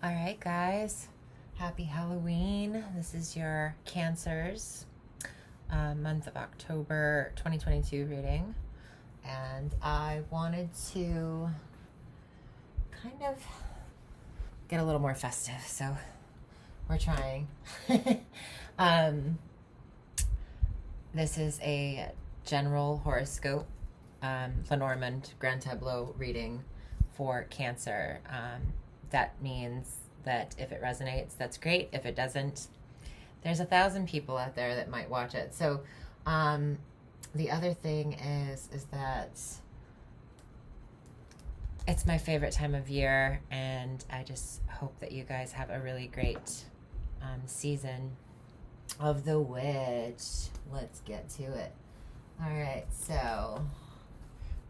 All right, guys. Happy Halloween. This is your Cancers month of October 2022 reading. And I wanted to kind of get a little more festive, so we're trying. This is a general horoscope, Lenormand Grand Tableau reading for Cancer. That means that if it resonates, that's great. If it doesn't, there's 1,000 people out there that might watch it. So the other thing is that it's my favorite time of year, and I just hope that you guys have a really great season of the witch. Let's get to it. All right, so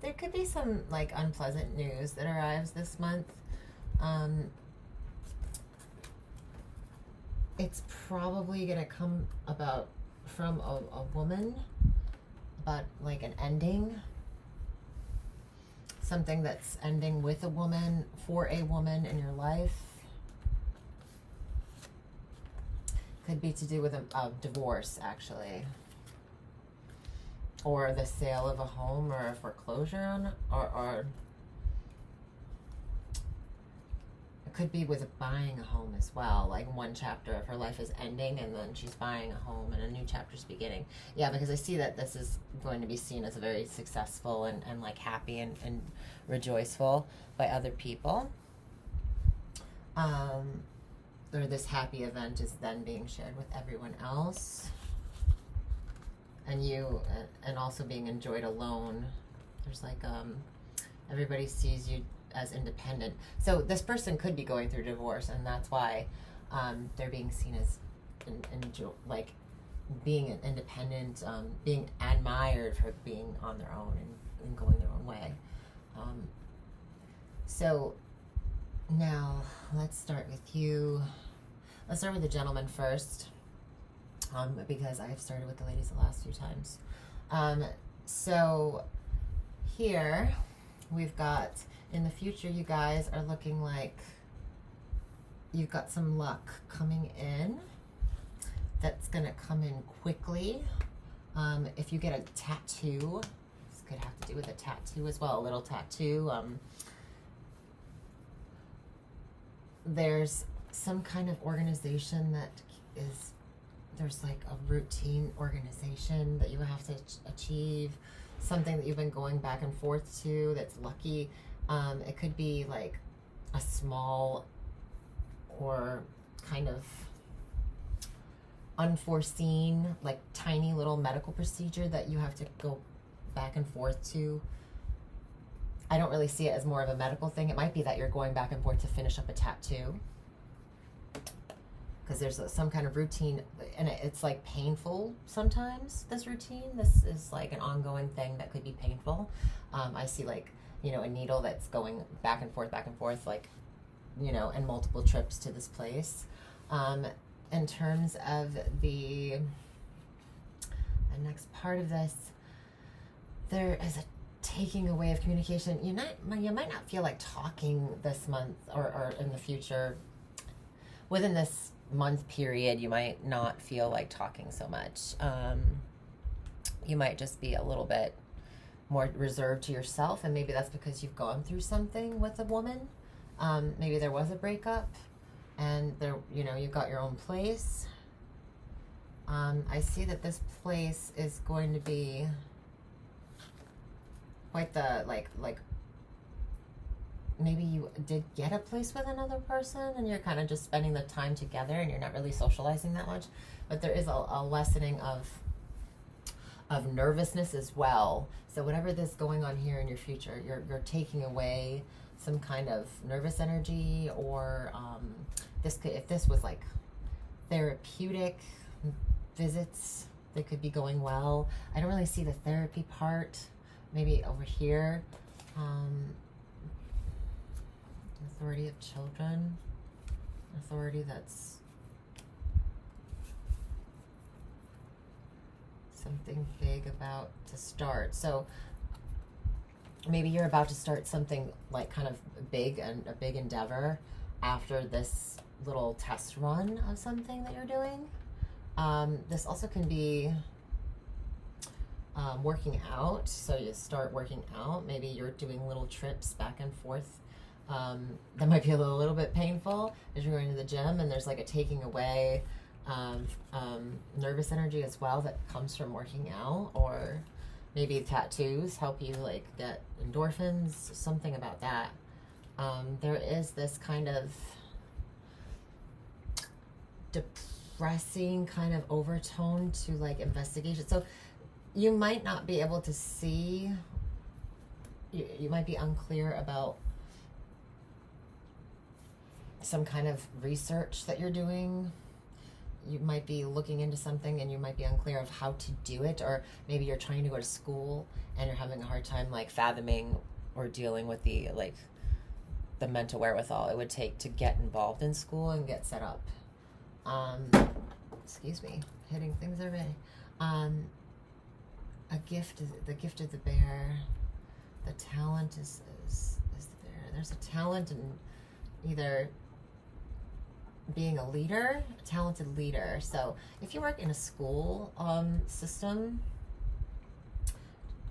there could be some like unpleasant news that arrives this month. It's probably gonna come about from a woman, but like an ending, something that's ending with a woman, for a woman in your life. Could be to do with a divorce, actually, or the sale of a home, or a foreclosure on, or it could be with buying a home as well. Like one chapter of her life is ending, and then she's buying a home, and a new chapter's beginning. Yeah, because I see that this is going to be seen as a very successful and like happy and rejoiceful by other people. Or this happy event is then being shared with everyone else, and also being enjoyed alone. There's like everybody sees you as independent. So this person could be going through divorce, and that's why they're being seen as like being independent, being admired for being on their own and going their own way. So now let's start with you. Let's start with the gentleman first, because I've started with the ladies the last few times. So here we've got, in the future, you guys are looking like you've got some luck coming in that's going to come in quickly. If you get a tattoo, this could have to do with a tattoo as well, a little tattoo. There's some kind of organization that is, there's like a routine organization that you have to achieve, something that you've been going back and forth to that's lucky. It could be like a small or kind of unforeseen, like tiny little medical procedure that you have to go back and forth to. I don't really see it as more of a medical thing. It might be that you're going back and forth to finish up a tattoo, because there's some kind of routine, and it's like painful sometimes. This routine, this is like an ongoing thing that could be painful. I see like, a needle that's going back and forth, like, and multiple trips to this place. In terms of the next part of this, there is a taking away of communication. You might not feel like talking this month, or in the future. Within this month period, you might not feel like talking so much. You might just be a little bit more reserved to yourself, and maybe that's because you've gone through something with a woman. Maybe there was a breakup, and you got your own place. I see that this place is going to be quite the like maybe you did get a place with another person, and you're kind of just spending the time together, and you're not really socializing that much. But there is a lessening of nervousness as well. So whatever this going on here in your future, you're taking away some kind of nervous energy, or if this was like therapeutic visits, they could be going well. I don't really see the therapy part. Maybe over here. Authority of children. Authority that's something big about to start. So maybe you're about to start something like kind of big, and a big endeavor. after this little test run of something that you're doing. This also can be working out. So you start working out. Maybe you're doing little trips back and forth. That might be a little bit painful as you're going to the gym, and there's like a taking away nervous energy as well that comes from working out. Or maybe tattoos help you like get endorphins, something about that. There is this kind of depressing kind of overtone to like investigation. So you might not be able to see, you might be unclear about some kind of research that you're doing. You might be looking into something and you might be unclear of how to do it, or maybe you're trying to go to school and you're having a hard time like fathoming or dealing with the mental wherewithal it would take to get involved in school and get set up. Excuse me, hitting things already. The gift of the bear. The talent is the bear. There's a talent in either being a leader, a talented leader. So if you work in a school system,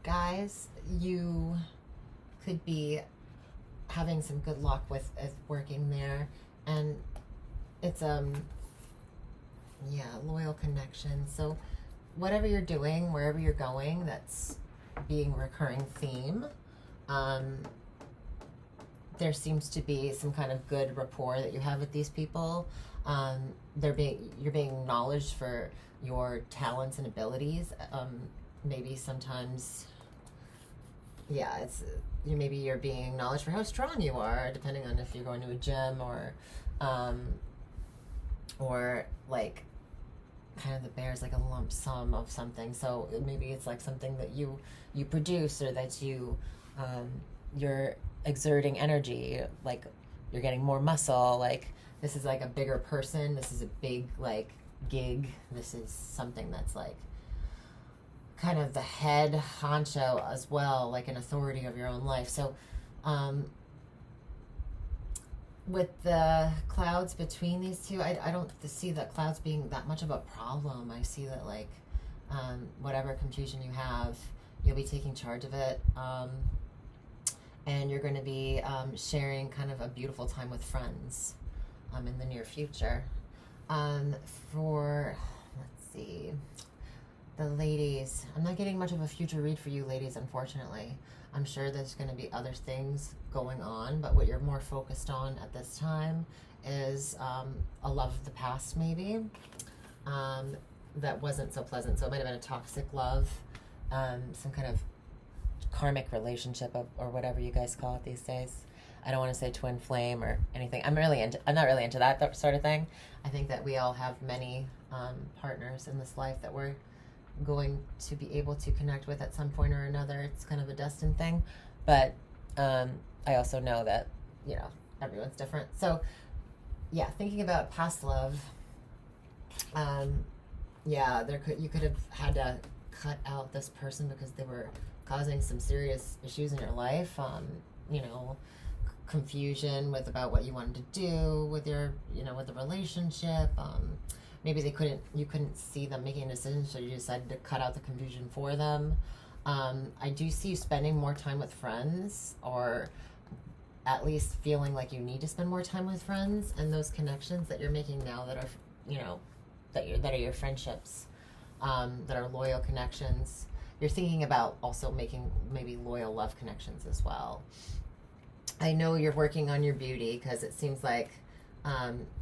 guys, you could be having some good luck with working there, and it's loyal connection. So whatever you're doing, wherever you're going, that's being a recurring theme. There seems to be some kind of good rapport that you have with these people. You're being acknowledged for your talents and abilities. Maybe sometimes, maybe you're being acknowledged for how strong you are, depending on if you're going to a gym or like kind of the bear's like a lump sum of something. So maybe it's like something that you produce, or that you're exerting energy, like you're getting more muscle, like this is like a bigger person, this is a big like gig, this is something that's like kind of the head honcho as well, like an authority of your own life. So with the clouds between these two, I don't see that clouds being that much of a problem. I see that like whatever confusion you have, you'll be taking charge of it, and you're going to be sharing kind of a beautiful time with friends in the near future. Let's see, the ladies, I'm not getting much of a future read for you ladies, unfortunately. I'm sure there's going to be other things going on, but what you're more focused on at this time is a love of the past, maybe, that wasn't so pleasant. So it might have been a toxic love, some kind of karmic relationship or whatever you guys call it these days. I don't want to say twin flame or anything. I'm not really into that sort of thing. I think that we all have many partners in this life that we're going to be able to connect with at some point or another. It's kind of a destined thing, but I also know that everyone's different. So thinking about past love, you could have had to cut out this person because they were causing some serious issues in your life. Confusion about what you wanted to do with your with the relationship. Maybe you couldn't see them making a decision, so you decided to cut out the confusion for them. I do see you spending more time with friends, or at least feeling like you need to spend more time with friends, and those connections that you're making now that are, that are your friendships, that are loyal connections. You're thinking about also making maybe loyal love connections as well. I know you're working on your beauty, because it seems like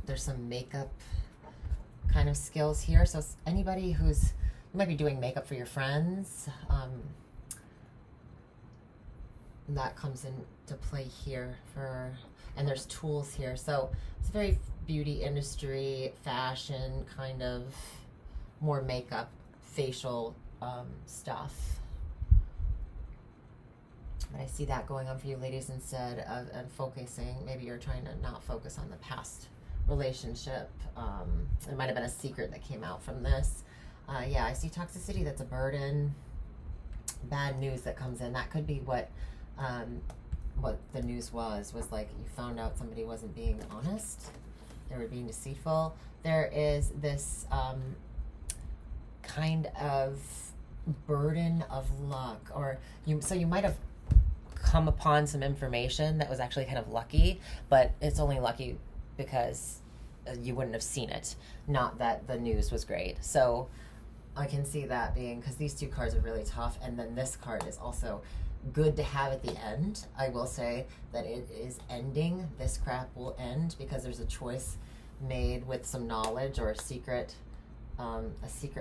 there's some makeup kind of skills here. So anybody you might be doing makeup for your friends, that comes into play here and there's tools here. So it's a very beauty industry, fashion, kind of more makeup, facial stuff. But I see that going on for you ladies, instead of focusing. Maybe you're trying to not focus on the past relationship. It might have been a secret that came out from this. I see toxicity that's a burden, bad news that comes in. That could be what what the news was like you found out somebody wasn't being honest, they were being deceitful. There is this kind of burden of luck, or you might have come upon some information that was actually kind of lucky, but it's only lucky because you wouldn't have seen it, not that the news was great. So I can see that being, because these two cards are really tough, and then this card is also good to have at the end. I will say that it is ending. This crap will end because there's a choice made with some knowledge, or a secret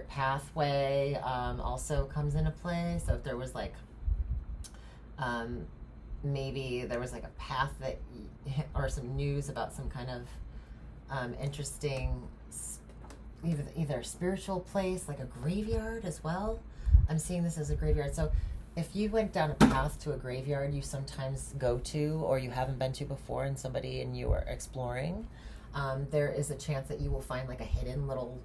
pathway also comes into play. So if there was like maybe there was like a path that or some news about some kind of interesting either a spiritual place, like a graveyard as well. I'm seeing this as a graveyard. So if you went down a path to a graveyard you sometimes go to, or you haven't been to before, and you are exploring, there is a chance that you will find like a hidden little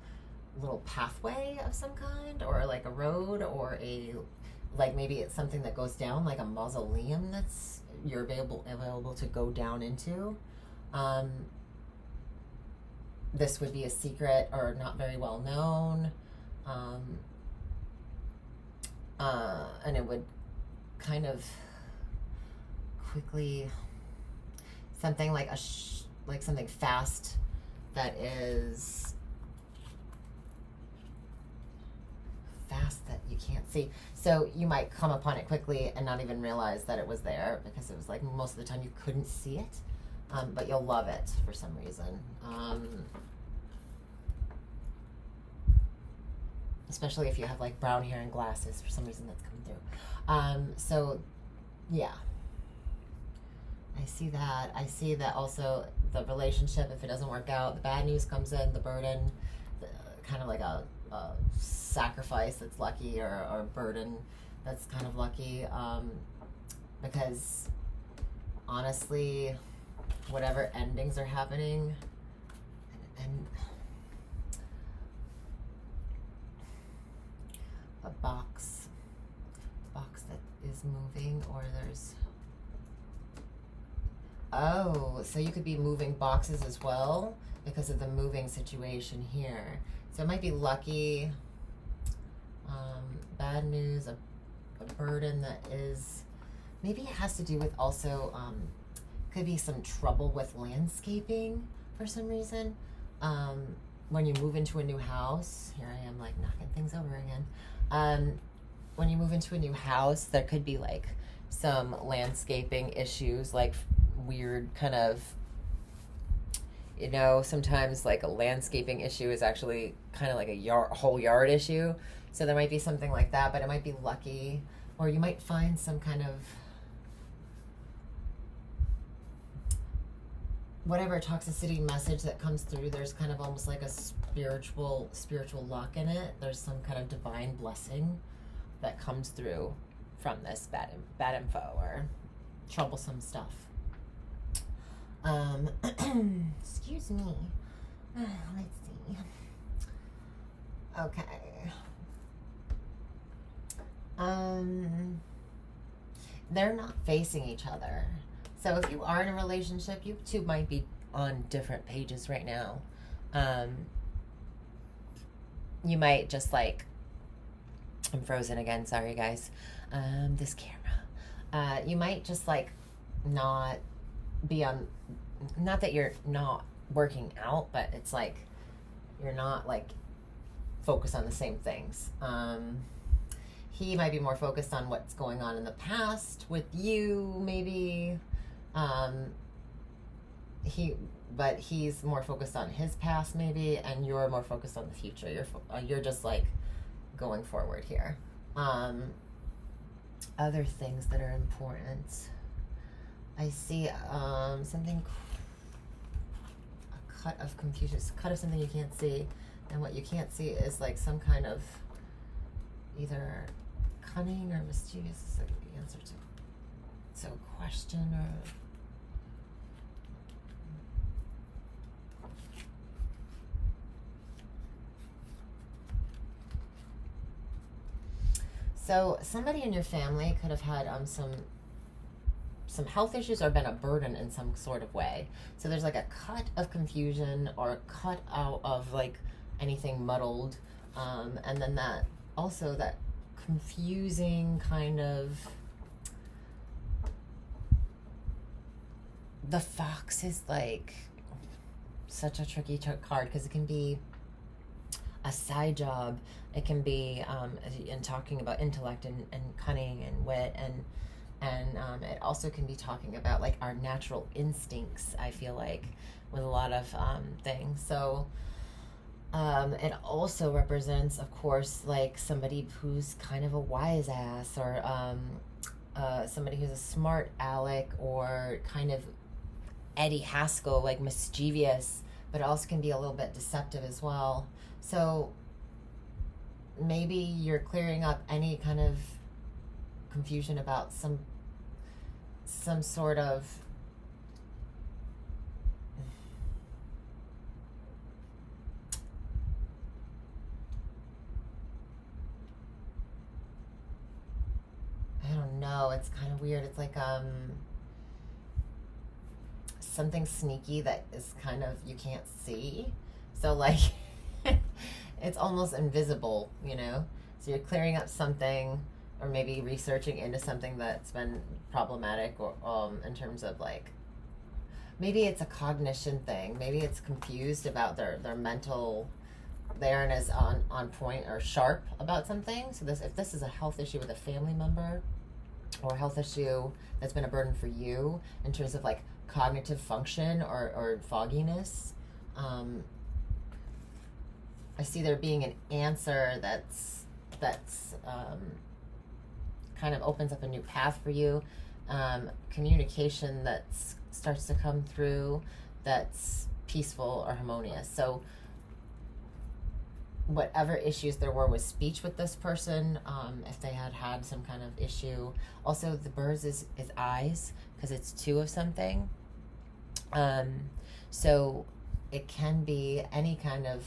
pathway of some kind, or like a road, or like maybe it's something that goes down, like a mausoleum that's you're available to go down into. This would be a secret or not very well known, and it would kind of quickly, something like like something fast that is fast that you can't see. So you might come upon it quickly and not even realize that it was there, because it was like most of the time you couldn't see it, but you'll love it for some reason. Especially if you have like brown hair and glasses, for some reason that's coming through. So yeah, I see that. I see that also the relationship, if it doesn't work out, the bad news comes in, the burden, kind of like a sacrifice that's lucky, or a burden that's kind of lucky, because honestly, whatever endings are happening, and a box that is moving, or there's, oh, so you could be moving boxes as well because of the moving situation here. So it might be lucky, bad news, a burden that is, maybe it has to do with also, could be some trouble with landscaping for some reason. When you move into a new house, here I am like knocking things over again. When you move into a new house, there could be like some landscaping issues, like weird kind of, sometimes like a landscaping issue is actually kind of like a whole yard issue. So there might be something like that, but it might be lucky, or you might find some kind of whatever toxicity message that comes through. There's kind of almost like a spiritual lock in it. There's some kind of divine blessing that comes through from this bad info or troublesome stuff. Excuse me. Let's see. Okay. They're not facing each other. So if you are in a relationship, you two might be on different pages right now. You might just like, I'm frozen again, sorry guys. This camera. You might just like not be on, not that you're not working out, but it's like you're not like focused on the same things. He might be more focused on what's going on in the past with you, maybe. But he's more focused on his past, maybe, and you're more focused on the future. You're just like going forward here. Other things that are important. I see something, a cut of confusion, a cut of something you can't see, and what you can't see is like some kind of either cunning or mischievous is like the answer to. So question or. So somebody in your family could have had some some health issues or been a burden in some sort of way. So there's like a cut of confusion or a cut out of like anything muddled. And then that also that confusing kind of, the fox is like such a tricky card because it can be a side job. It can be in talking about intellect and cunning and wit, and it also can be talking about like our natural instincts, I feel like, with a lot of things. So it also represents, of course, like somebody who's kind of a wise ass, or somebody who's a smart aleck, or kind of Eddie Haskell, like mischievous, but it also can be a little bit deceptive as well. So maybe you're clearing up any kind of confusion about some sort of I don't know, it's kind of weird. It's like something sneaky that is kind of, you can't see. So like it's almost invisible, you know? So you're clearing up something, or maybe researching into something that's been problematic, or in terms of like, maybe it's a cognition thing. Maybe it's confused about their mental, they aren't as on point or sharp about something. So this, if this is a health issue with a family member, or a health issue that's been a burden for you in terms of like cognitive function or fogginess, I see there being an answer that's kind of opens up a new path for you. Communication that starts to come through that's peaceful or harmonious. So whatever issues there were with speech with this person, if they had some kind of issue. Also, the birds is eyes, because it's two of something. So it can be any kind of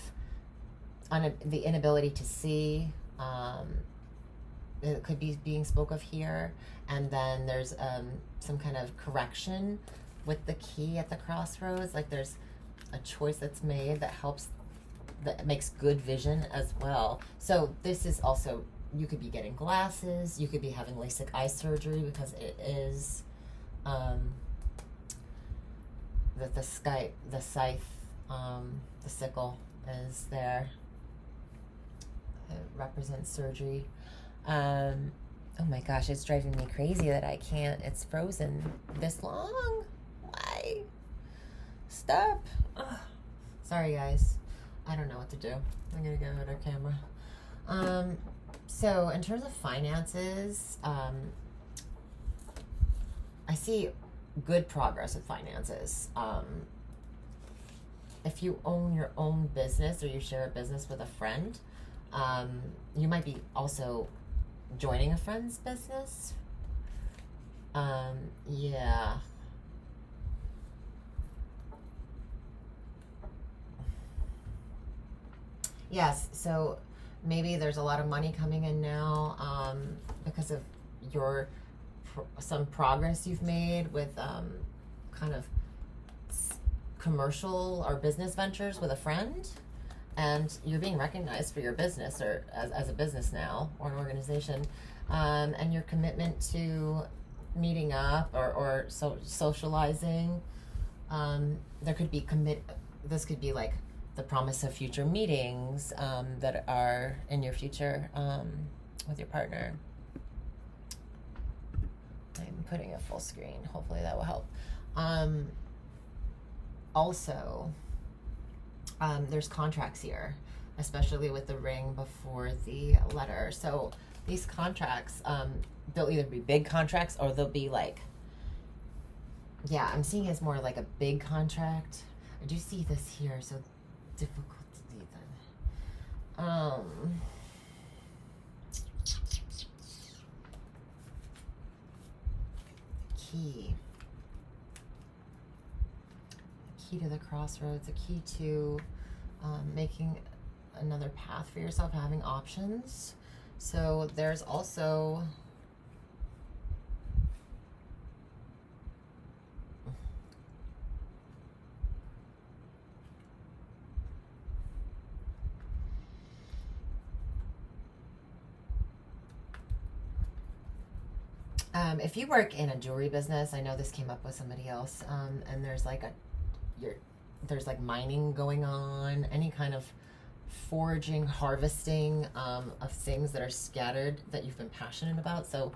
the inability to see. It could be being spoke of here. And then there's some kind of correction with the key at the crossroads. Like there's a choice that's made that makes good vision as well. So this is also, you could be getting glasses, you could be having LASIK eye surgery, because it is that the scythe, the sickle is there. It represents surgery. Oh my gosh, it's driving me crazy that I can't, it's frozen this long. Why? Stop. Ugh. Sorry guys, I don't know what to do. I'm gonna get a better camera. So in terms of finances, I see good progress with finances. If you own your own business, or you share a business with a friend, you might be also joining a friend's business. Yeah. Yes, so maybe there's a lot of money coming in now, because of some progress you've made with kind of commercial or business ventures with a friend, and you're being recognized for your business, or as a business now, or an organization, and your commitment to meeting up or socializing. There could be this could be like the promise of future meetings that are in your future with your partner. I'm putting a full screen. Hopefully that will help. Also, there's contracts here, especially with the ring before the letter. So these contracts, they'll either be big contracts, or they'll be like, yeah, I'm seeing it as more like a big contract. I do see this here, so difficult to do that. Key to the crossroads, a key to making another path for yourself, having options. So there's also If you work in a jewelry business, I know this came up with somebody else, and there's like there's like mining going on, any kind of foraging, harvesting of things that are scattered that you've been passionate about. So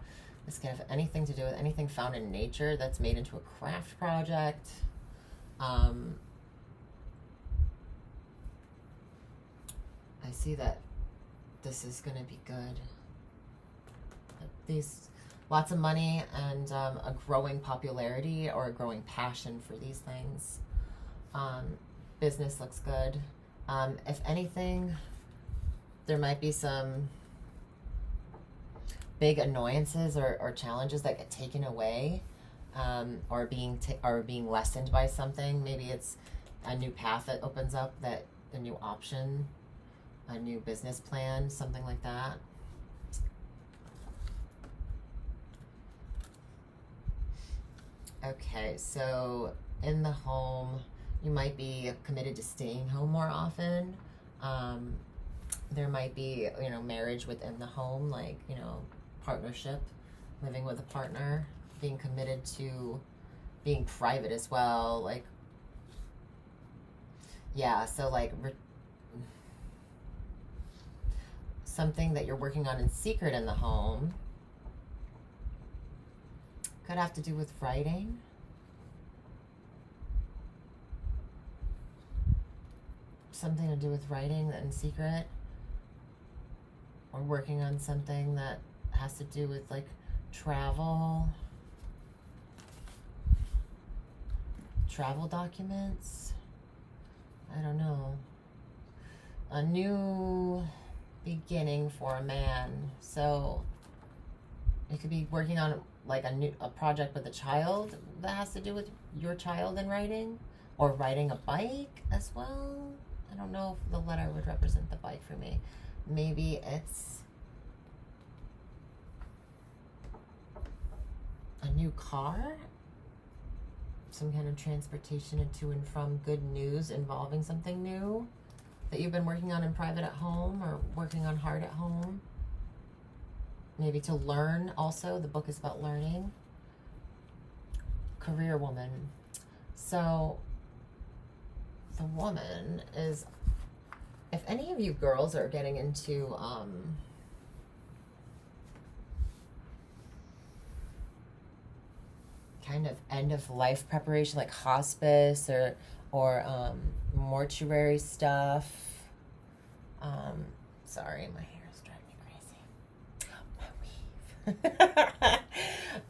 this can have anything to do with anything found in nature that's made into a craft project. I see that this is going to be good. These lots of money and a growing popularity or a growing passion for these things. Business looks good. If anything, there might be some big annoyances or challenges that get taken away, or being lessened by something. Maybe it's a new path that opens up, that a new option, a new business plan, something like that. Okay, so in the home, you might be committed to staying home more often. There might be, marriage within the home, like, partnership, living with a partner, being committed to being private as well. Like, yeah, so like something that you're working on in secret in the home could have to do with writing. Something to do with writing in secret, or working on something that has to do with like travel documents. I don't know. A new beginning for a man. So it could be working on like a project with a child that has to do with your child in writing, or riding a bike as well. I don't know if the letter would represent the bike for me. Maybe it's a new car, some kind of transportation to and from, good news involving something new that you've been working on in private at home or working on hard at home. Maybe to learn also. The book is about learning. Career woman. So the woman is, if any of you girls are getting into kind of end of life preparation, like hospice or mortuary stuff. Sorry, my hair is driving me crazy.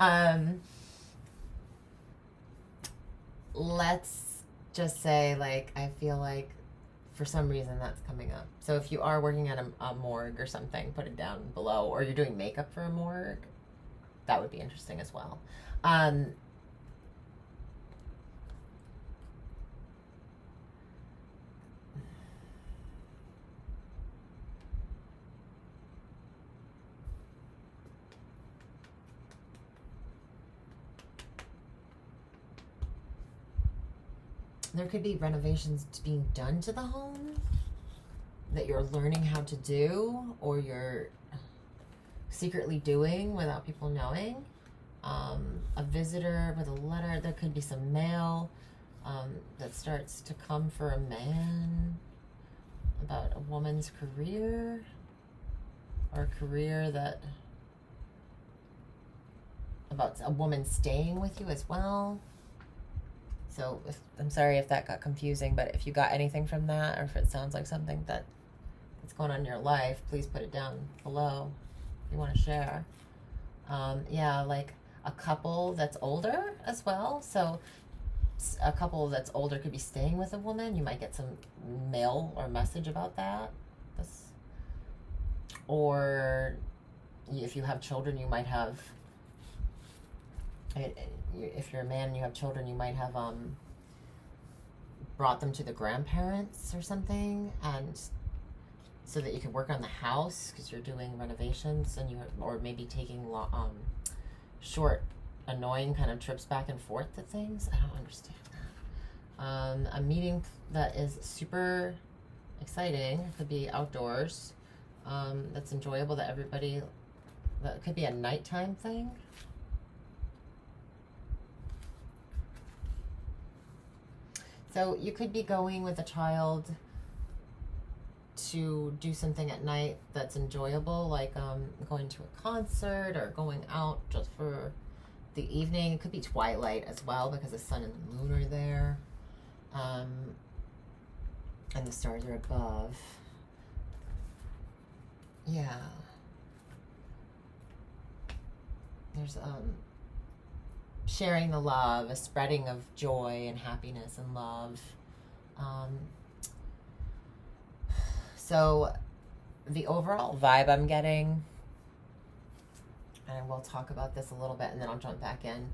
My weave. Let's just say, like, I feel like for some reason that's coming up. So if you are working at a morgue or something, put it down below. Or you're doing makeup for a morgue, that would be interesting as well. There could be renovations being done to the home that you're learning how to do, or you're secretly doing without people knowing. A visitor with a letter. There could be some mail that starts to come for a man about a woman's career, or a career about a woman staying with you as well. So I'm sorry if that got confusing, but if you got anything from that, or if it sounds like something that's going on in your life, please put it down below if you want to share. Yeah, like a couple that's older as well. So a couple that's older could be staying with a woman. You might get some mail or message about that. Or if you have children, you might have, if you're a man and you have children, you might have brought them to the grandparents or something, and so that you can work on the house because you're doing renovations, and or maybe taking short, annoying kind of trips back and forth to things. I don't understand that. A meeting that is super exciting. It could be outdoors. That's enjoyable. That could be a nighttime thing. So you could be going with a child to do something at night that's enjoyable, like going to a concert or going out just for the evening. It could be twilight as well because the sun and the moon are there, and the stars are above. Yeah. There's sharing the love, a spreading of joy and happiness and love. So the overall vibe I'm getting, and we'll talk about this a little bit and then I'll jump back in.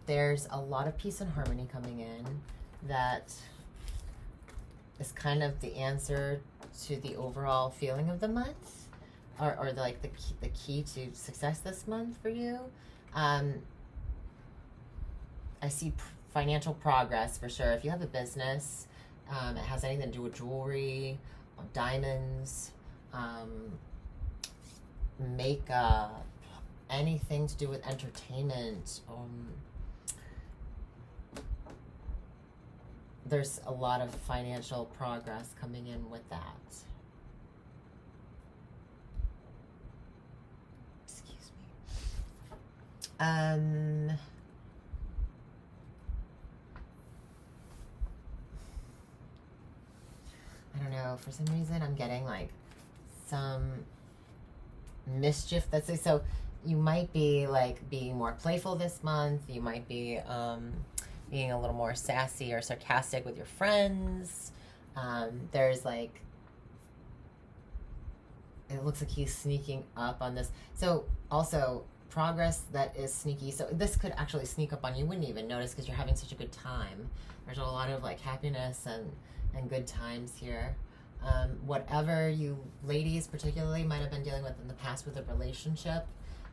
There's a lot of peace and harmony coming in that is kind of the answer to the overall feeling of the month, or the key to success this month for you. I see financial progress for sure. If you have a business, it has anything to do with jewelry, diamonds, makeup, anything to do with entertainment. There's a lot of financial progress coming in with that. Excuse me. I don't know, for some reason I'm getting like some mischief that's so you might be like being more playful this month. You might be being a little more sassy or sarcastic with your friends. There's like, it looks like he's sneaking up on this. So also progress that is sneaky. So this could actually sneak up on you. Wouldn't even notice because you're having such a good time. There's a lot of like happiness and good times here. Whatever you ladies particularly might have been dealing with in the past with a relationship,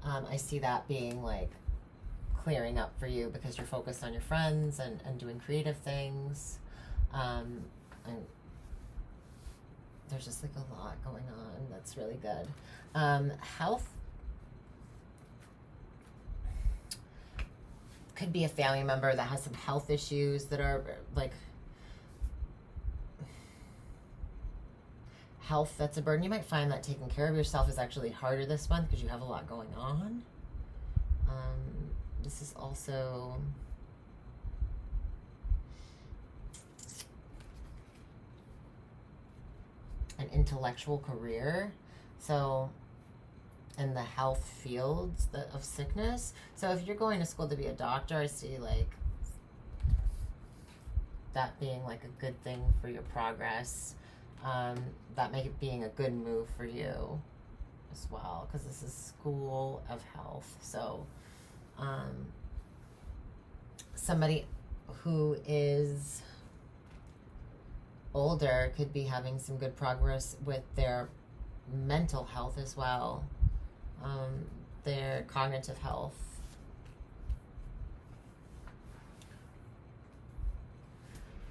I see that being like clearing up for you because you're focused on your friends and doing creative things. And there's just like a lot going on that's really good. Health could be a family member that has some health issues that are like health that's a burden. You might find that taking care of yourself is actually harder this month because you have a lot going on. This is also an intellectual career. So in the health fields of sickness. So if you're going to school to be a doctor, I see like that being like a good thing for your progress. That make it being a good move for you as well, because this is school of health. So somebody who is older could be having some good progress with their mental health as well, their cognitive health.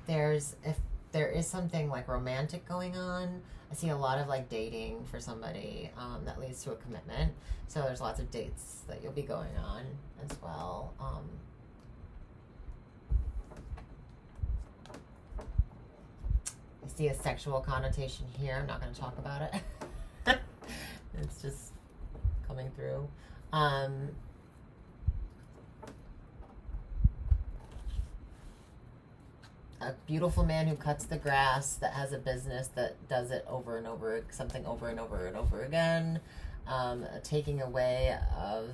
If there is something like romantic going on, I see a lot of like dating for somebody that leads to a commitment. So there's lots of dates that you'll be going on as well. I see a sexual connotation here. I'm not going to talk about it. It's just coming through. A beautiful man who cuts the grass, that has a business that does it over and over, something over and over and over again. Taking away of,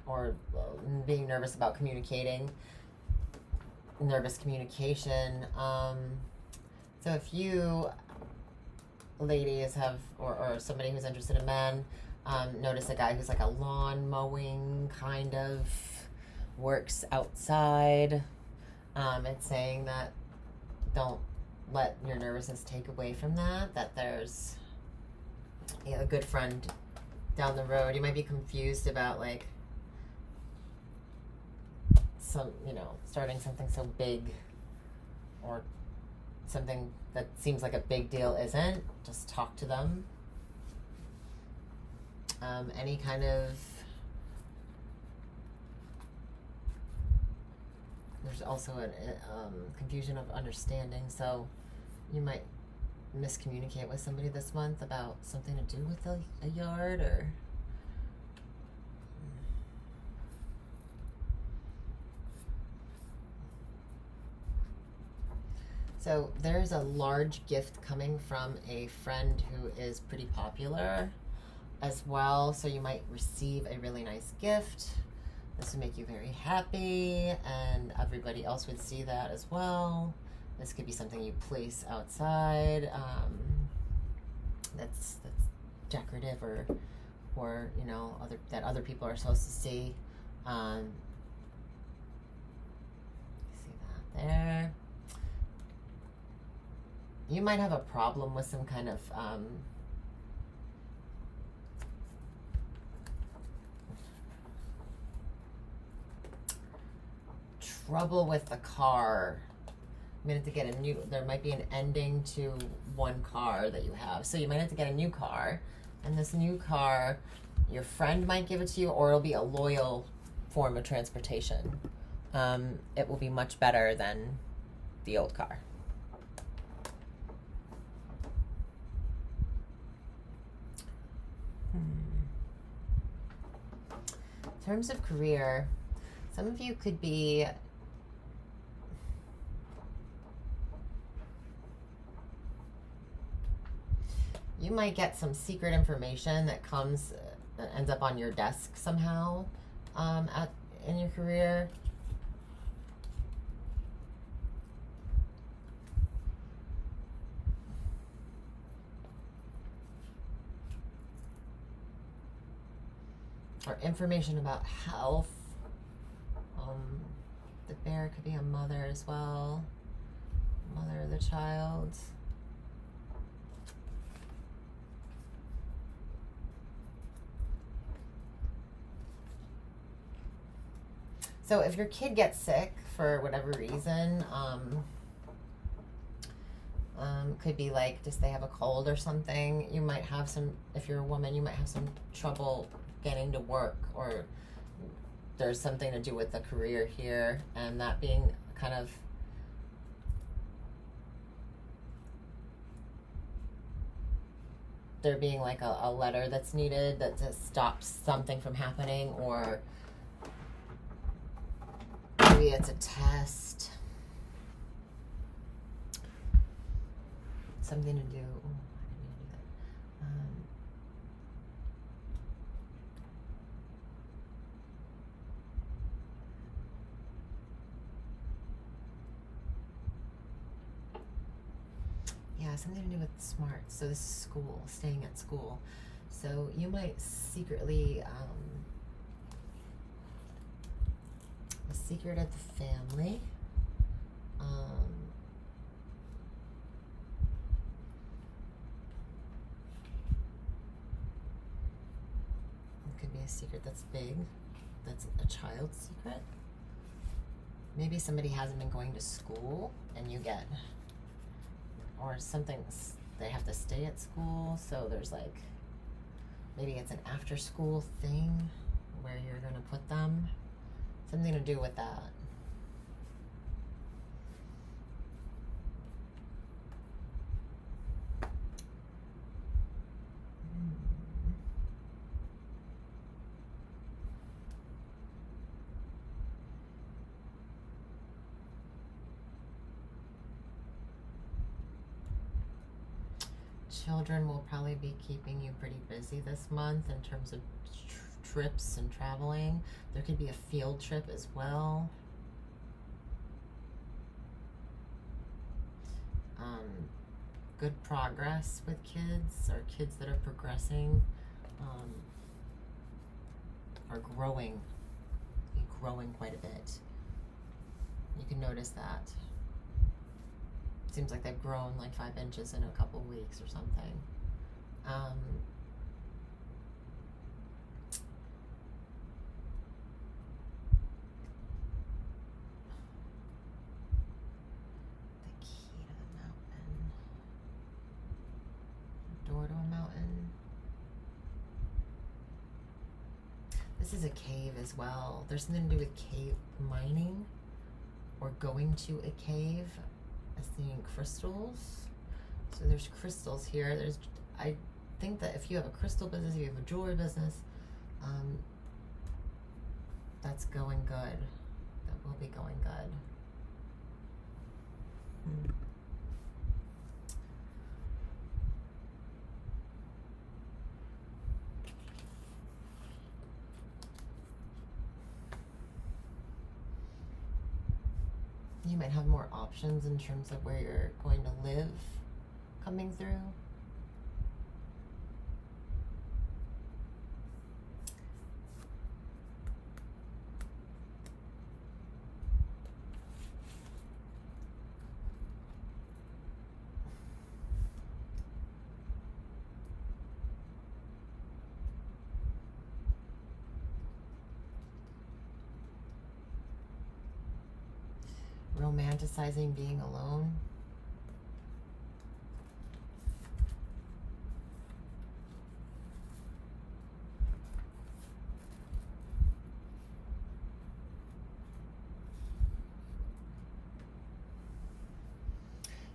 or being nervous about communicating, nervous communication. So if you ladies have, or somebody who's interested in men, notice a guy who's like a lawn mowing kind of, works outside. It's saying that don't let your nervousness take away from that there's a good friend down the road. You might be confused about like some, starting something so big, or something that seems like a big deal isn't. Just talk to them. Any kind of there's also a confusion of understanding, so you might miscommunicate with somebody this month about something to do with a yard or so there's a large gift coming from a friend who is pretty popular as well, so you might receive a really nice gift. This would make you very happy, and everybody else would see that as well. This could be something you place outside that's decorative or you know, that other people are supposed to see. See that there. You might have a problem with some kind of trouble with the car. You might have to get there might be an ending to one car that you have. So you might have to get a new car. And this new car, your friend might give it to you, or it'll be a loyal form of transportation. It will be much better than the old car. In terms of career, some of you could be you might get some secret information that ends up on your desk somehow in your career. Or information about health. The bear could be a mother as well. Mother of the child. So if your kid gets sick for whatever reason, could be like just they have a cold or something. You might have some, if you're a woman, you might have some trouble getting to work, or there's something to do with the career here, and that being kind of there being like a letter that's needed that just stops something from happening, or maybe it's a test, something to do. Oh, I didn't mean to do that. Yeah, something to do with smarts. So this is school, staying at school. So you might secretly, a secret of the family. It could be a secret that's big, that's a child's secret. Maybe somebody hasn't been going to school and you get, or something, they have to stay at school, so there's like, maybe it's an after school thing where you're going to put them. Something to do with that. Children will probably be keeping you pretty busy this month in terms of trips and traveling. There could be a field trip as well. Good progress with kids, or kids that are progressing, are growing quite a bit. You can notice that. Seems like they've grown like 5 inches in a couple weeks or something. The key to the mountain. Door to a mountain. This is a cave as well. There's something to do with cave mining or going to a cave. I'm seeing crystals. So there's crystals here. I think that if you have a crystal business, if you have a jewelry business, that's going good. That will be going good. You might have more options in terms of where you're going to live coming through. Romanticizing being alone.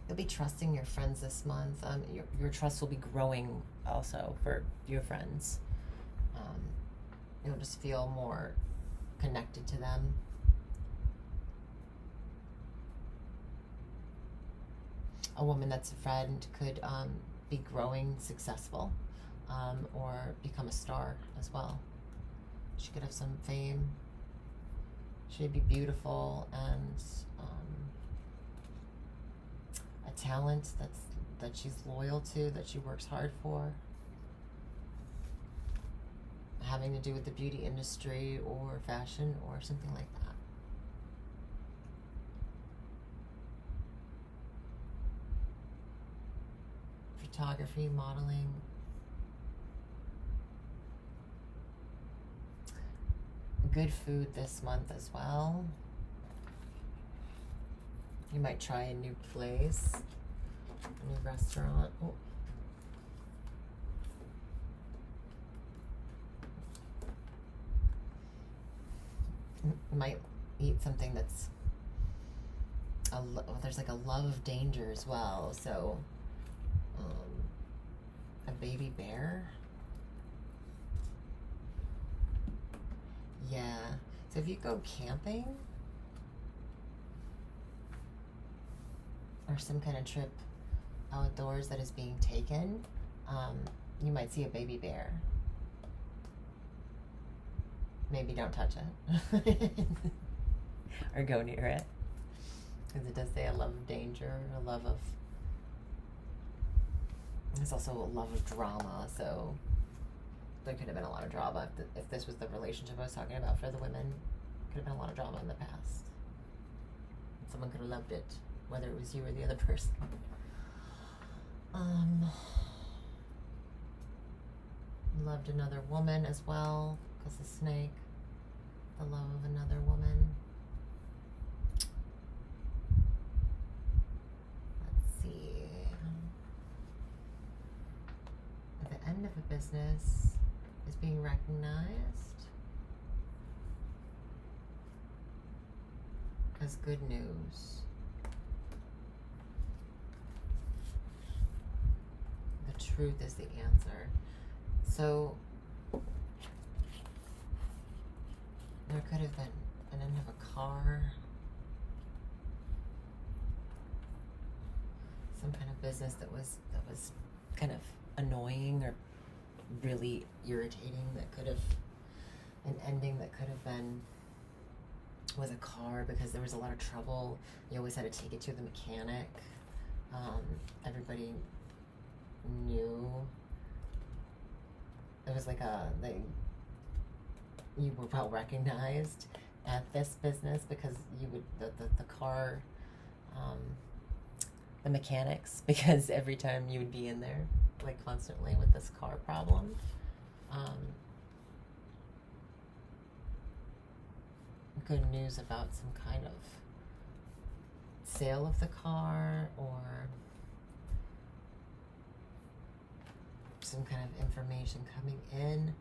You'll be trusting your friends this month. Your trust will be growing also for your friends. You'll just feel more connected to them. A woman that's a friend could be growing successful or become a star as well. She could have some fame. She'd be beautiful and a talent that she's loyal to, that she works hard for. Having to do with the beauty industry or fashion or something like that. Photography, modeling. Good food this month as well. You might try a new place, a new restaurant. Oh. You might eat something that's there's like a love of danger as well. So a baby bear. Yeah. So if you go camping or some kind of trip outdoors that is being taken, you might see a baby bear. Maybe don't touch it or go near it, because it does say a love of danger, a love of. There's also a love of drama, so there could have been a lot of drama if this was the relationship I was talking about for the women. Could have been a lot of drama in the past. Someone could have loved it, whether it was you or the other person. Loved another woman as well, because the snake, the love of another woman. Let's see. At the end of a business is being recognized as good news. The truth is the answer. So there could have been an end of a car, some kind of business that was kind of annoying or really irritating, that could have an ending that could have been with a car because there was a lot of trouble. You always had to take it to the mechanic. Everybody knew. It was like you were well recognized at this business because you would the car, the mechanics, because every time you would be in there like constantly with this car problem. Good news about some kind of sale of the car or some kind of information coming in.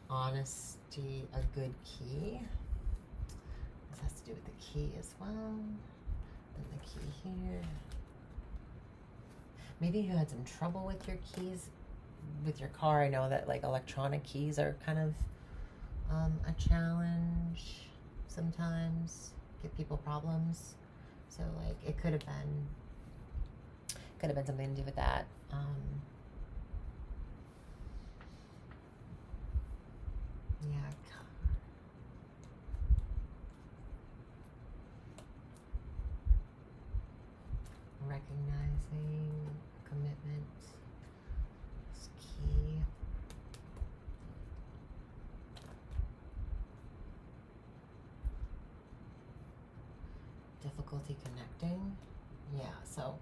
Honesty, a good key. This has to do with the key as well. And the key here. Maybe you had some trouble with your keys, with your car. I know that like electronic keys are kind of a challenge sometimes, give people problems. So like it could have been something to do with that. Yeah. Recognizing commitment is key. Difficulty connecting. Yeah, so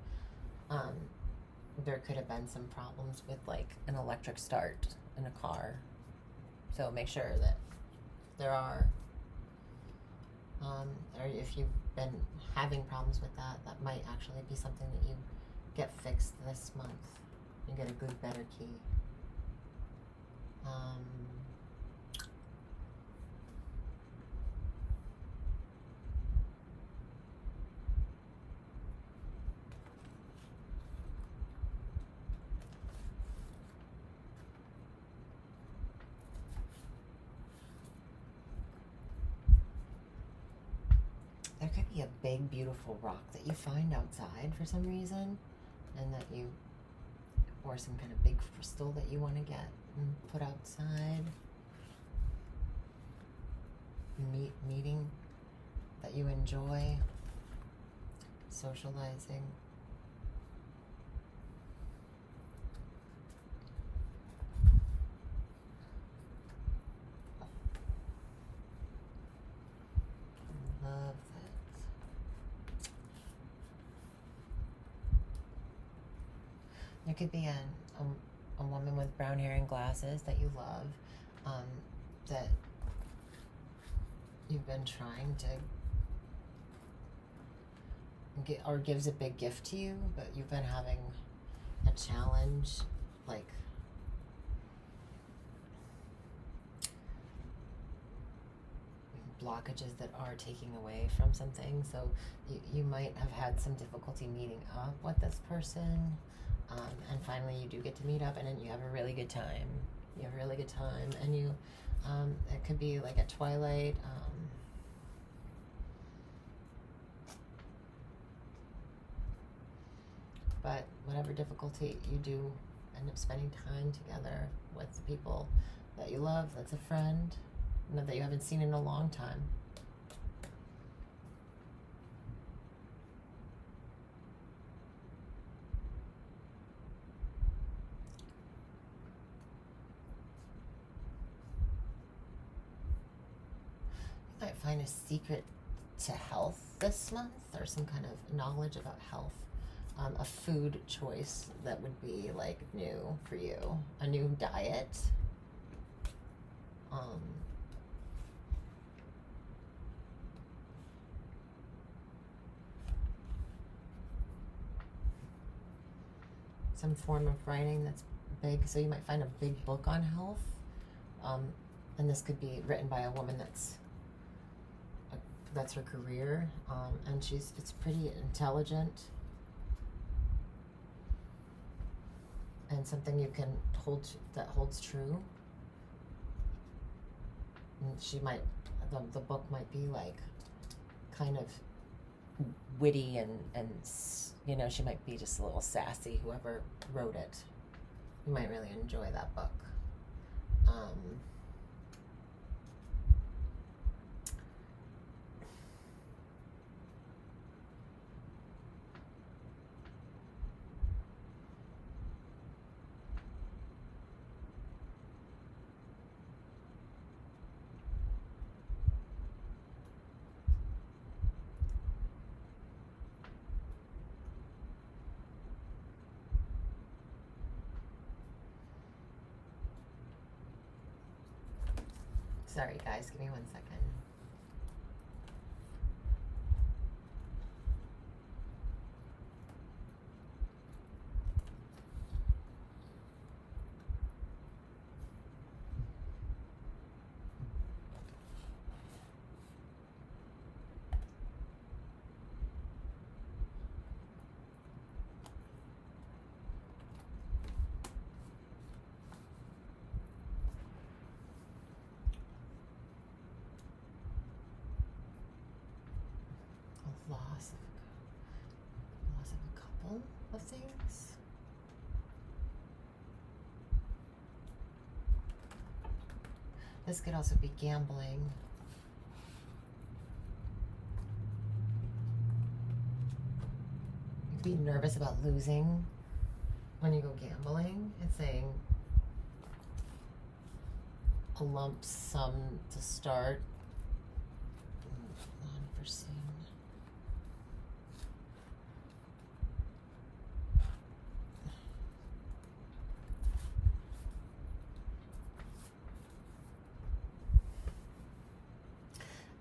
there could have been some problems with like an electric start in a car. So make sure that there are, or if you've been having problems with that, that might actually be something that you get fixed this month. You get a good, better key. There could be a big, beautiful rock that you find outside for some reason, and that you, or some kind of big crystal that you want to get and put outside. Meeting that you enjoy, socializing. Love that. There could be a woman with brown hair and glasses that you love, that you've been trying to get, or gives a big gift to you, but you've been having a challenge, like blockages that are taking away from something. So you might have had some difficulty meeting up with this person, and finally you do get to meet up, and then you have a really good time. You have a really good time, and you, it could be like at twilight. But whatever difficulty, you do end up spending time together with people that you love, that's a friend, that you haven't seen in a long time. You might find a secret to health this month, or some kind of knowledge about health. A food choice that would be like new for you, a new diet. Some form of writing that's big, so you might find a big book on health, and this could be written by a woman that's her career, and it's pretty intelligent, and something you can that holds true. And the book might be like kind of witty, and you know, she might be just a little sassy, whoever wrote it. You might really enjoy that book. Sorry guys, give me 1 second. loss of a couple of things. This could also be gambling. You could be nervous about losing when you go gambling. It's saying a lump sum to start. Unforeseen.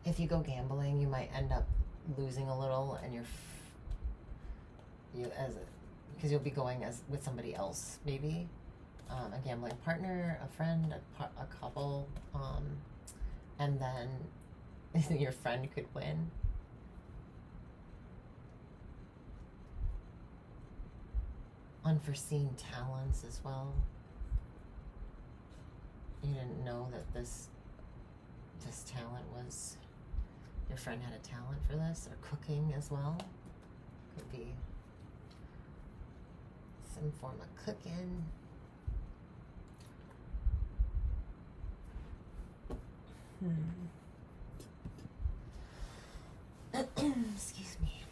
If you go gambling, you might end up losing a little, and because you'll be going as with somebody else, maybe a gambling partner, a friend, a couple, and then your friend could win. Unforeseen talents as well. You didn't know that this talent was, your friend had a talent for this, or cooking as well. Could be some form of cooking. Excuse me.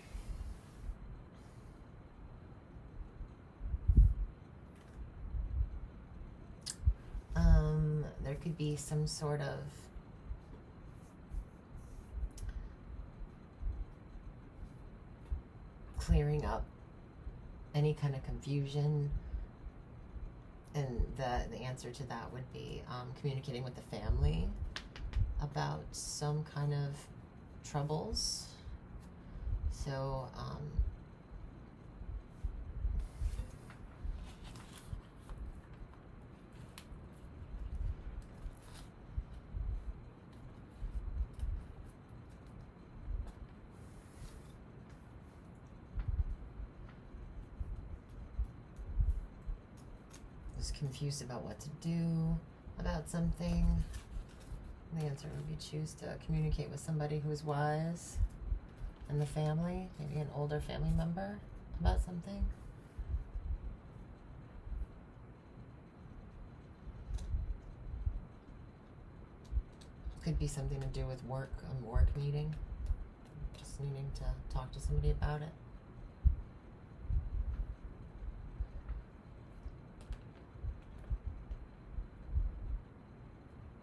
There could be some sort of clearing up any kind of confusion, and the answer to that would be communicating with the family about some kind of troubles. So was confused about what to do about something. The answer would be choose to communicate with somebody who's wise in the family, maybe an older family member, about something. Could be something to do with work, a work meeting, just needing to talk to somebody about it.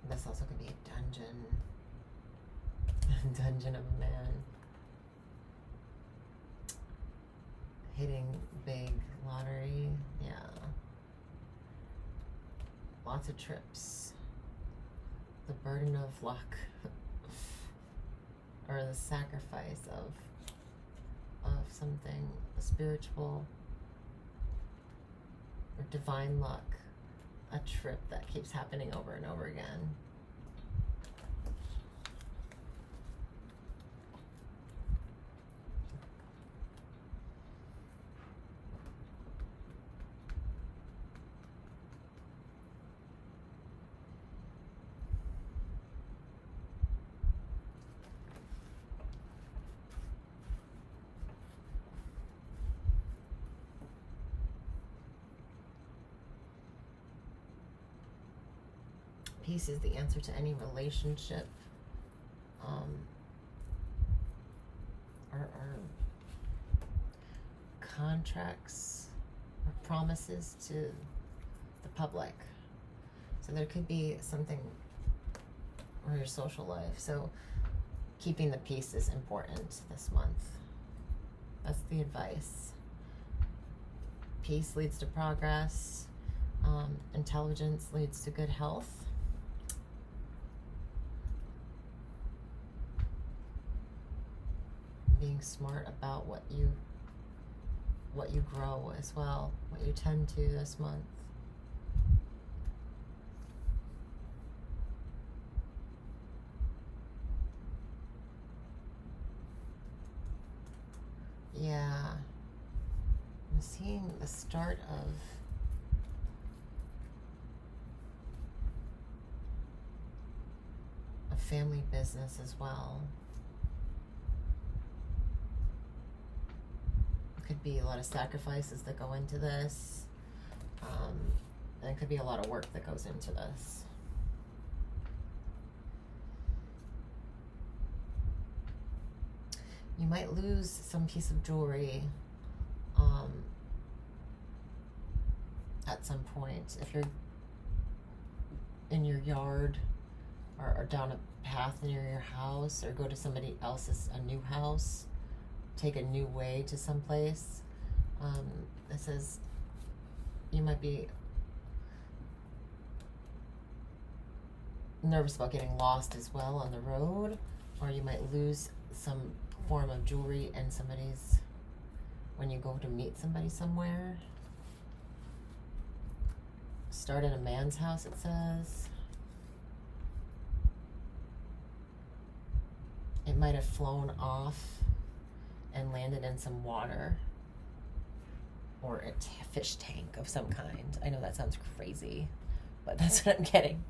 This also could be a dungeon. Dungeon of a man. Hitting big lottery. Yeah. Lots of trips. The burden of luck. Or the sacrifice of something spiritual or divine luck. A trip that keeps happening over and over again. Peace is the answer to any relationship or contracts or promises to the public. So there could be something or your social life. So keeping the peace is important this month. That's the advice. Peace leads to progress. Intelligence leads to good health. Being smart about what you grow as well, what you tend to this month. Yeah, I'm seeing the start of a family business as well. be a lot of sacrifices that go into this. And it could be a lot of work that goes into this. You might lose some piece of jewelry at some point. If you're in your yard or down a path near your house, or go to somebody else's, a new house, take a new way to someplace. It says you might be nervous about getting lost as well on the road, or you might lose some form of jewelry in somebody's, when you go to meet somebody somewhere. Start at a man's house, it says. It might have flown off and landed in some water, or a fish tank of some kind. I know that sounds crazy, but that's what I'm getting.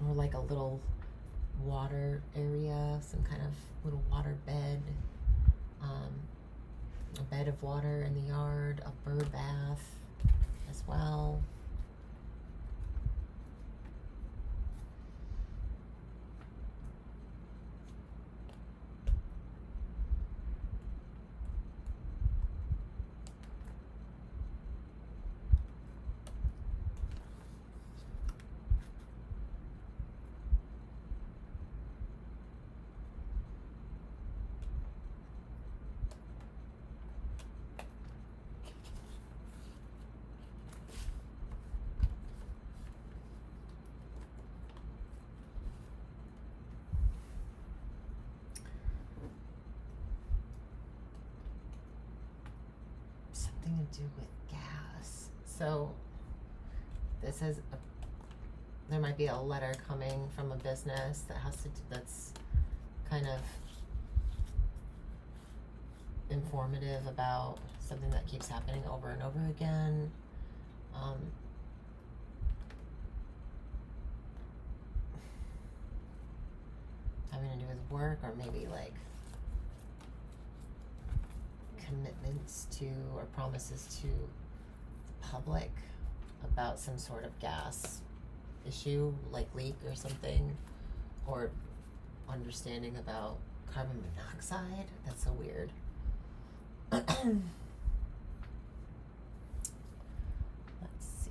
Or like a little water area, some kind of little water bed, a bed of water in the yard, a bird bath as well. To do with gas. So this is there might be a letter coming from a business that has to that's kind of informative about something that keeps happening over and over again. Having to do with work, or maybe like commitments to or promises to the public about some sort of gas issue, like leak or something, or understanding about carbon monoxide. That's so weird. Let's see.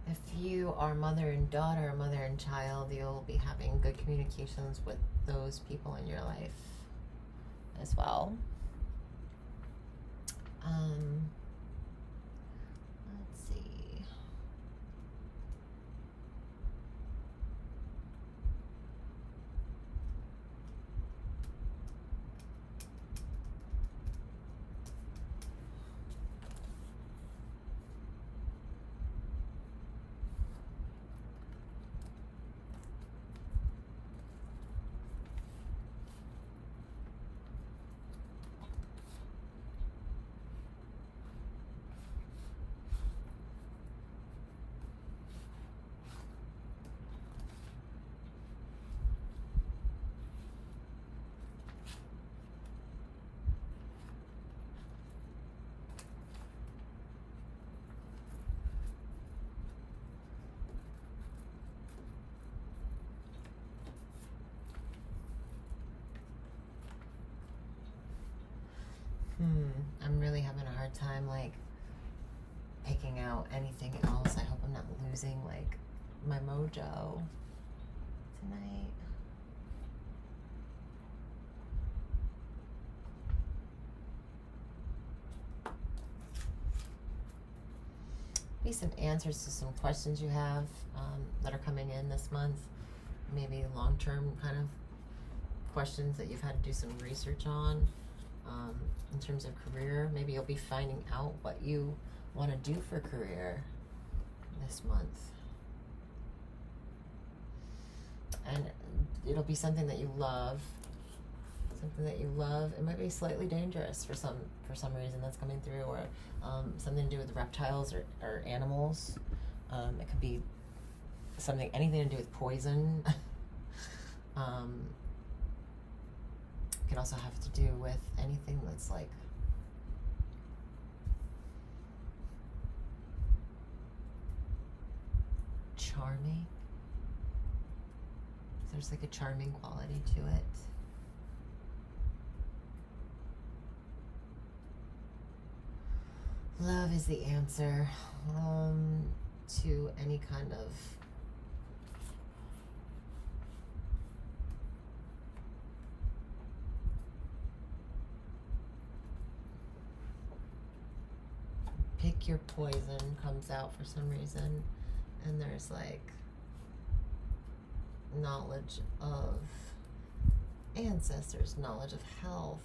If you are mother and daughter, mother and child, you'll be having good communications with those people in your life as well. Let's see. I'm really having a hard time, like, picking out anything else. I hope I'm not losing, like, my mojo tonight. Be some answers to some questions you have that are coming in this month. Maybe long-term kind of questions that you've had to do some research on in terms of career. Maybe you'll be finding out what you want to do for career this month. And it'll be something that you love. Something that you love. It might be slightly dangerous for some reason that's coming through, or something to do with reptiles or animals. It could be anything to do with poison. It can also have to do with anything that's like charming. There's like a charming quality to it. Love is the answer to any kind of pick your poison comes out for some reason, and there's like knowledge of ancestors, knowledge of health.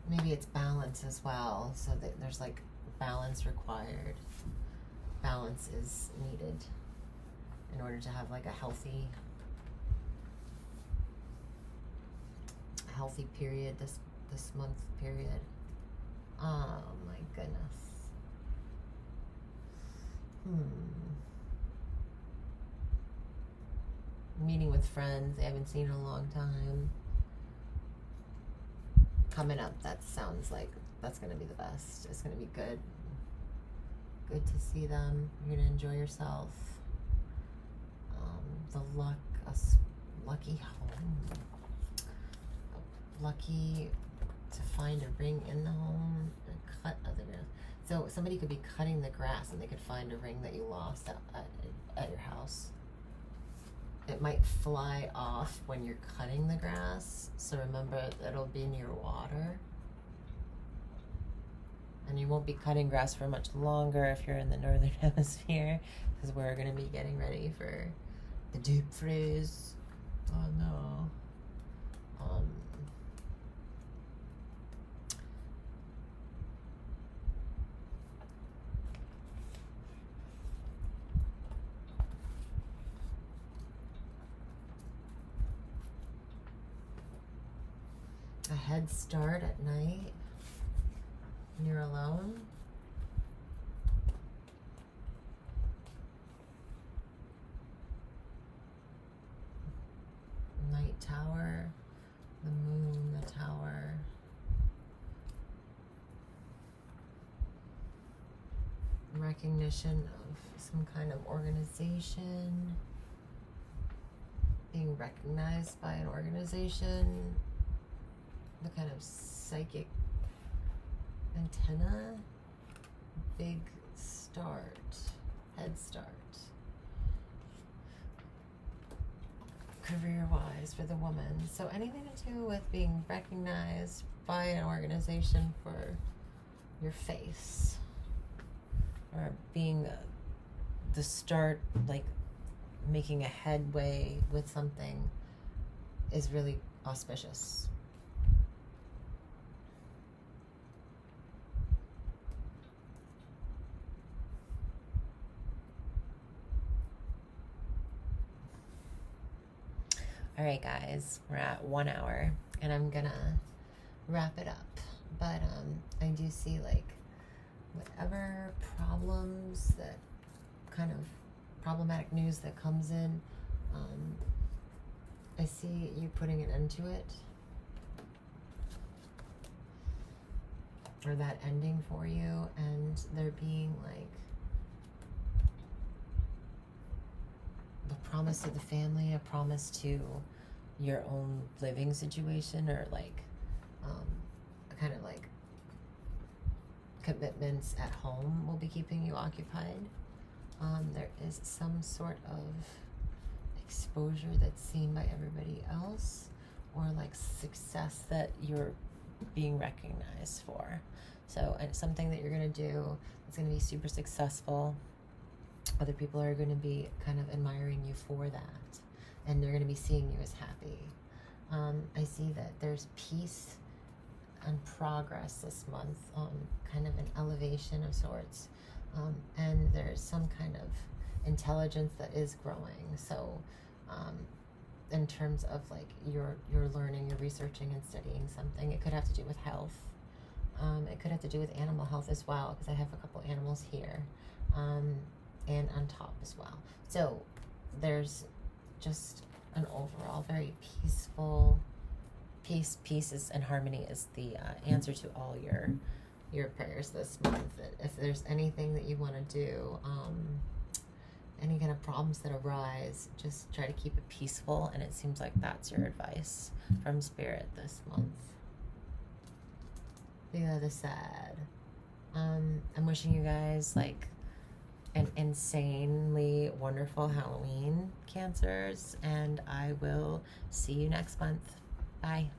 Maybe it's balance as well, so that there's like balance required. Balance is needed in order to have like a healthy period, this month period. Oh my goodness. Meeting with friends they haven't seen in a long time. Coming up, that sounds like that's going to be the best. It's going to be good. Good to see them. You're going to enjoy yourself. Lucky home. Lucky to find a ring in the home and cut other grass. So somebody could be cutting the grass and they could find a ring that you lost at your house. It might fly off when you're cutting the grass, so remember it'll be near water. And you won't be cutting grass for much longer if you're in the northern hemisphere, because we're going to be getting ready for the deep freeze. Oh no. A head start at night when you're alone. Night tower, the moon, the tower. Recognition of some kind of organization. Being recognized by an organization. The kind of psychic antenna. Big start. Head start. Career-wise for the woman. So anything to do with being recognized by an organization for your face, or being the start, like making a headway with something, is really auspicious. All right, guys, we're at 1 hour, and I'm gonna wrap it up. But I do see, like, whatever problems, that kind of problematic news that comes in, I see you putting an end to it, or that ending for you, and there being like promise to the family, a promise to your own living situation, or like kind of like commitments at home will be keeping you occupied. There is some sort of exposure that's seen by everybody else, or like success that you're being recognized for. So, and something that you're going to do that's going to be super successful. Other people are going to be kind of admiring you for that, and they're going to be seeing you as happy. I see that there's peace and progress this month, kind of an elevation of sorts, and there's some kind of intelligence that is growing. So in terms of like you're learning, you're researching and studying something, it could have to do with health. It could have to do with animal health as well, because I have a couple animals here, and on top as well. So there's just an overall very peaceful peace and harmony is the answer to all your prayers this month. If there's anything that you want to do, any kind of problems that arise, just try to keep it peaceful, and it seems like that's your advice from Spirit this month. The other side, I'm wishing you guys like an insanely wonderful Halloween, Cancers, and I will see you next month. Bye.